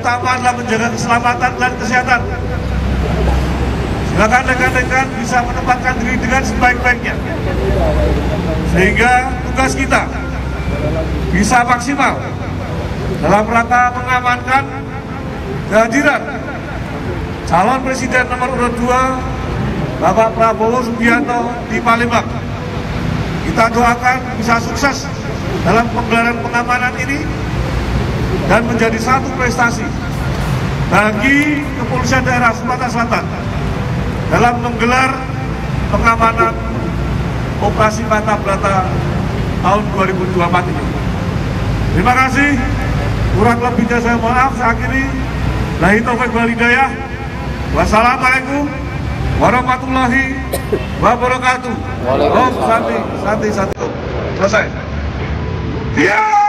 utama adalah menjaga keselamatan dan kesehatan. Silakan rekan-rekan bisa menempatkan diri dengan sebaik-baiknya, sehingga tugas kita bisa maksimal dalam rangka mengamankan kehadiran calon presiden nomor urut 2 Bapak Prabowo Subianto di Palembang. Kita doakan bisa sukses dalam penggelaran pengamanan ini dan menjadi satu prestasi bagi Kepolisian Daerah Sumatera Selatan dalam menggelar pengamanan Operasi Mata Brata tahun 2024 ini. Terima kasih. Kurang lebihnya saya maaf. Saya akhiri. Lahi taufik wal hidayah. Wassalamualaikum warahmatullahi wabarakatuh. Om Santi. Selesai. Ya.